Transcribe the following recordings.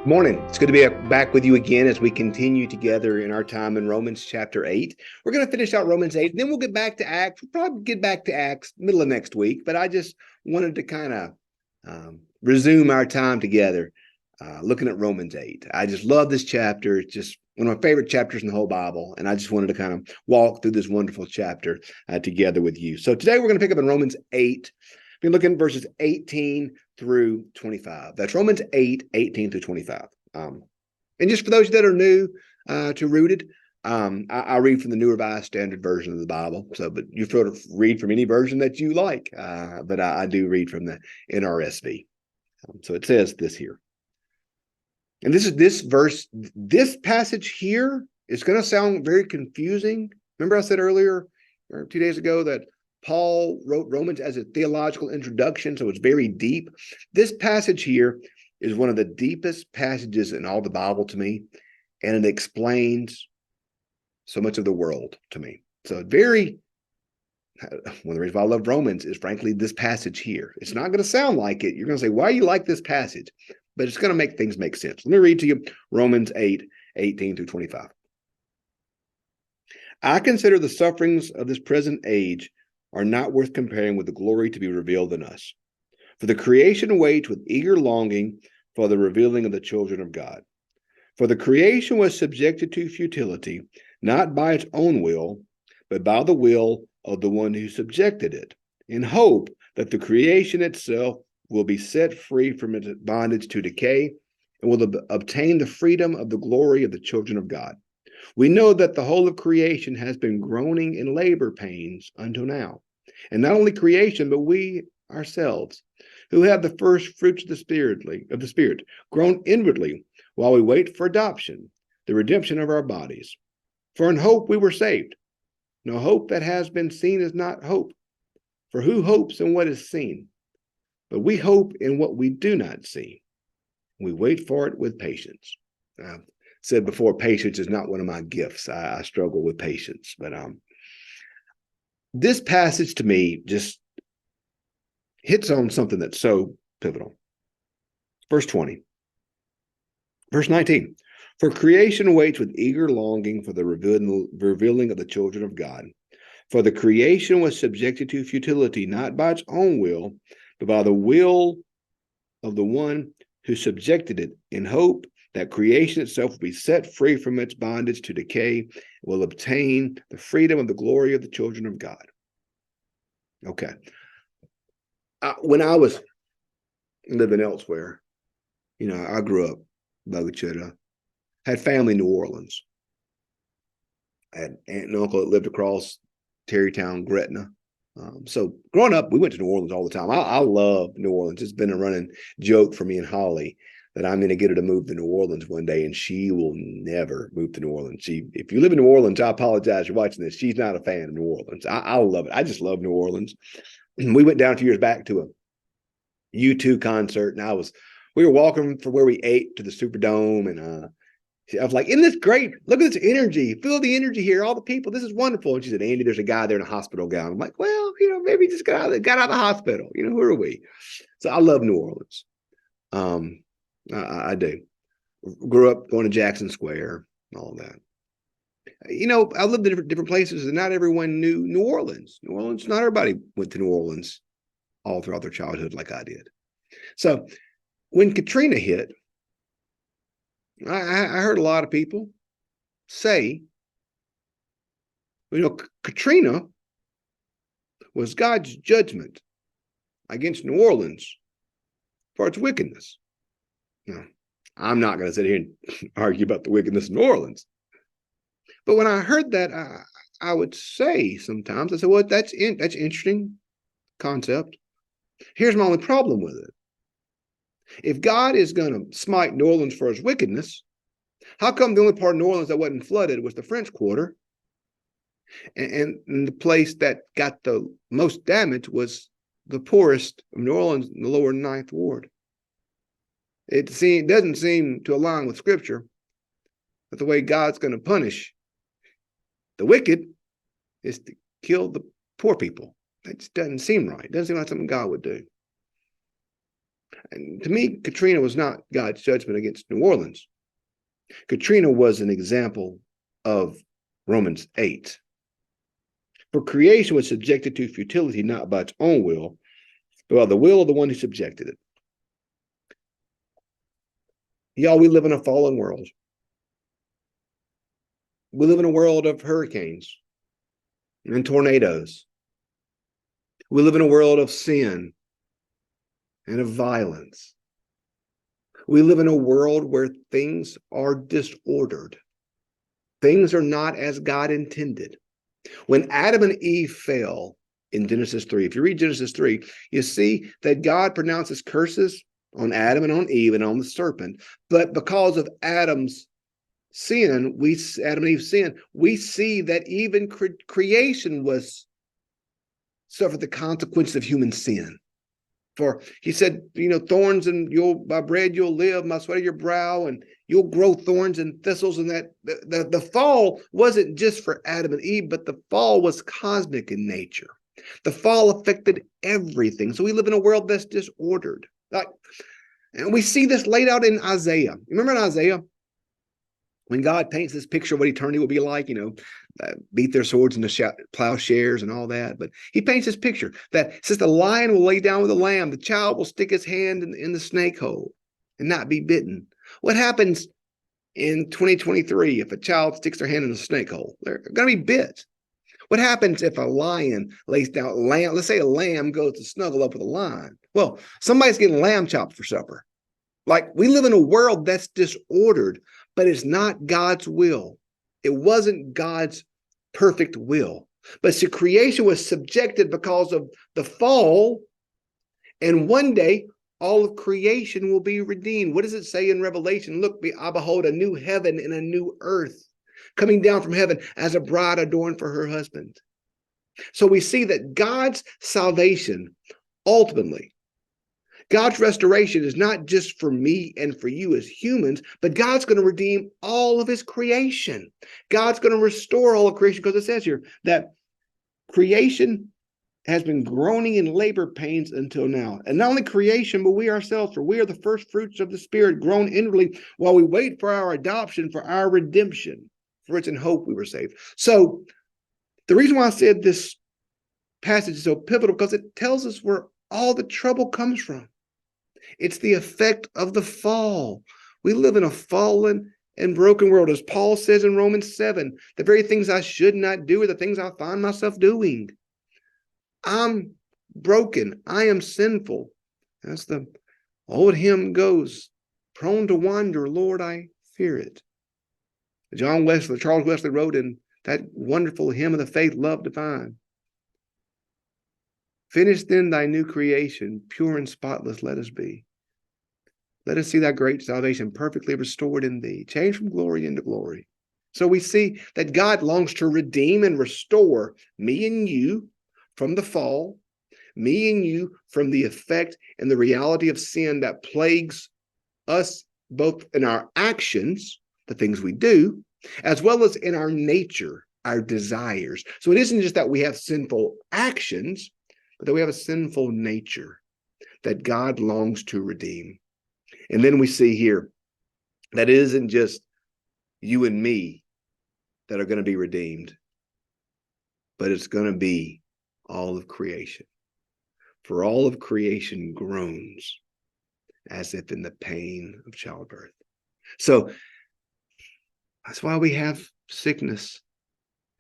Morning. It's good to be back with you again as we continue together in our time in Romans chapter 8. We're going to finish out Romans 8, and then we'll get back to Acts. We'll probably get back to Acts middle of next week, but I just wanted to kind of resume our time together looking at Romans 8. I just love this chapter. It's just one of my favorite chapters in the whole Bible, and I just wanted to kind of walk through this wonderful chapter together with you. So today we're going to pick up in Romans 8. We're looking at verses 18 through 25. That's Romans 8, 18 through 25. And just for those that are new to Rooted, I read from the New Revised Standard Version of the Bible. But you're free to read from any version that you like. But I do read from the NRSV. So it says this here. And this passage here is going to sound very confusing. Remember I said earlier, or 2 days ago, that Paul wrote Romans as a theological introduction, so it's very deep. This passage here is one of the deepest passages in all the Bible to me, and it explains so much of the world to me. So one of the reasons why I love Romans is frankly this passage here. It's not going to sound like it. You're going to say, why do you like this passage? But it's going to make things make sense. Let me read to you Romans 8, 18 through 25. I consider the sufferings of this present age are not worth comparing with the glory to be revealed in us. For the creation waits with eager longing for the revealing of the children of God. For the creation was subjected to futility, not by its own will, but by the will of the one who subjected it, in hope that the creation itself will be set free from its bondage to decay and will obtain the freedom of the glory of the children of God. We know that the whole of creation has been groaning in labor pains until now. And not only creation, but we ourselves, who have the first fruits of the Spirit, groan inwardly while we wait for adoption, the redemption of our bodies. For in hope we were saved. No hope that has been seen is not hope. For who hopes in what is seen? But we hope in what we do not see. We wait for it with patience. I've said before, patience is not one of my gifts. I struggle with patience. But this passage to me just hits on something that's so pivotal. Verse 20. Verse 19. For creation waits with eager longing for the revealing of the children of God. For the creation was subjected to futility, not by its own will, but by the will of the one who subjected it, in hope that creation itself will be set free from its bondage to decay, and will obtain the freedom of the glory of the children of God. Okay. When I was living elsewhere, I grew up Bogota, had family in New Orleans. I had aunt and uncle that lived across Terrytown, Gretna. So growing up, we went to New Orleans all the time. I love New Orleans. It's been a running joke for me and Holly that I'm going to get her to move to New Orleans one day, and she will never move to New Orleans. If you live in New Orleans, I apologize for watching this. She's not a fan of New Orleans. I love it. I just love New Orleans. We went down a few years back to a U2 concert, and we were walking from where we ate to the Superdome, and I was like, isn't this great? Look at this energy. Feel the energy here. All the people. This is wonderful. And she said, Andy, there's a guy there in a hospital gown. I'm like, well, maybe he just got out of the hospital. Who are we? So I love New Orleans. I do. Grew up going to Jackson Square, all that. I lived in different places, and not everyone knew New Orleans. Not everybody went to New Orleans all throughout their childhood like I did. So when Katrina hit, I heard a lot of people say, Katrina was God's judgment against New Orleans for its wickedness. Now, I'm not going to sit here and argue about the wickedness of New Orleans. But when I heard that, I would say sometimes, I said, well, that's interesting concept. Here's my only problem with it. If God is going to smite New Orleans for its wickedness, how come the only part of New Orleans that wasn't flooded was the French Quarter? And the place that got the most damage was the poorest of New Orleans in the lower Ninth Ward. It doesn't seem to align with Scripture that the way God's going to punish the wicked is to kill the poor people. That just doesn't seem right. It doesn't seem like something God would do. And to me, Katrina was not God's judgment against New Orleans. Katrina was an example of Romans 8. For creation was subjected to futility, not by its own will, but by the will of the one who subjected it. Y'all, we live in a fallen world. We live in a world of hurricanes and tornadoes. We live in a world of sin and of violence. We live in a world where things are disordered. Things are not as God intended. When Adam and Eve fell in Genesis 3, if you read Genesis 3, you see that God pronounces curses on Adam and on Eve and on the serpent. But because of Adam's sin, Adam and Eve's sin, we see that even creation was suffered the consequences of human sin. For he said, thorns and by bread you'll live, my sweat of your brow, and you'll grow thorns and thistles. And that the fall wasn't just for Adam and Eve, but the fall was cosmic in nature. The fall affected everything. So we live in a world that's disordered. And we see this laid out in Isaiah. You remember in Isaiah? When God paints this picture of what eternity will be like, beat their swords into plowshares and all that. But he paints this picture that says the lion will lay down with the lamb. The child will stick his hand in the snake hole and not be bitten. What happens in 2023 if a child sticks their hand in a snake hole? They're going to be bit. What happens if a lion lays down lamb? Let's say a lamb goes to snuggle up with a lion. Well, somebody's getting lamb chops for supper. Like, we live in a world that's disordered, but it's not God's will. It wasn't God's perfect will. But see, creation was subjected because of the fall. And one day, all of creation will be redeemed. What does it say in Revelation? Look, I behold a new heaven and a new earth coming down from heaven as a bride adorned for her husband. So we see that God's salvation, ultimately, God's restoration is not just for me and for you as humans, but God's going to redeem all of his creation. God's going to restore all of creation, because it says here that creation has been groaning in labor pains until now. And not only creation, but we ourselves, for we are the first fruits of the Spirit, grown inwardly while we wait for our adoption, for our redemption. For it's in hope we were saved. So the reason why I said this passage is so pivotal, because it tells us where all the trouble comes from. It's the effect of the fall. We live in a fallen and broken world. As Paul says in Romans 7, the very things I should not do are the things I find myself doing. I'm broken. I am sinful. As the old hymn goes, prone to wander, Lord, I fear it. Charles Wesley wrote in that wonderful hymn of the faith, Love Divine. Finish then thy new creation, pure and spotless let us be. Let us see thy great salvation perfectly restored in thee, changed from glory into glory. So we see that God longs to redeem and restore me and you from the fall, me and you from the effect and the reality of sin that plagues us both in our actions, the things we do, as well as in our nature, our desires. So it isn't just that we have sinful actions, but that we have a sinful nature that God longs to redeem. And then we see here that it isn't just you and me that are going to be redeemed, but it's going to be all of creation. For all of creation groans as if in the pain of childbirth. So that's why we have sickness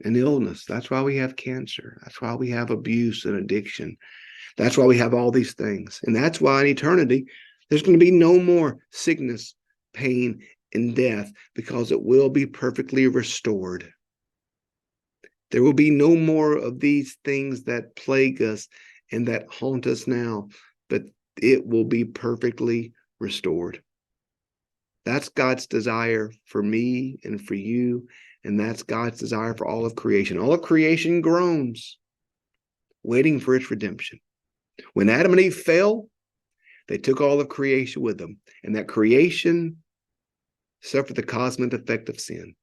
and illness. That's why we have cancer. That's why we have abuse and addiction. That's why we have all these things. And that's why in eternity, there's going to be no more sickness, pain, and death, because it will be perfectly restored. There will be no more of these things that plague us and that haunt us now, but it will be perfectly restored. That's God's desire for me and for you, and that's God's desire for all of creation. All of creation groans, waiting for its redemption. When Adam and Eve fell, they took all of creation with them, and that creation suffered the cosmic effect of sin,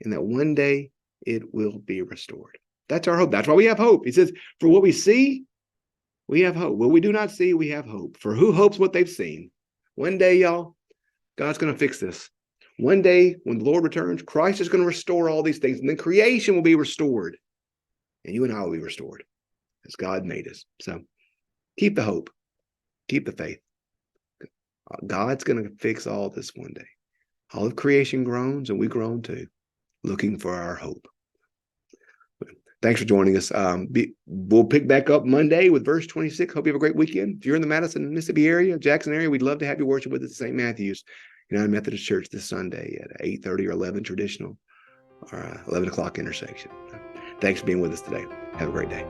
and that one day it will be restored. That's our hope. That's why we have hope. He says, for what we see We have hope. Well, we do not see, we have hope. For who hopes what they've seen? One day, y'all, God's going to fix this. One day, when the Lord returns, Christ is going to restore all these things, and then creation will be restored. And you and I will be restored as God made us. So keep the hope. Keep the faith. God's going to fix all this one day. All of creation groans, and we groan too, looking for our hope. Thanks for joining us. We'll pick back up Monday with verse 26. Hope you have a great weekend. If you're in the Madison, Mississippi area, Jackson area, we'd love to have you worship with us at St. Matthew's United Methodist Church this Sunday at 8:30 or 11 traditional, or 11 o'clock intersection. Thanks for being with us today. Have a great day.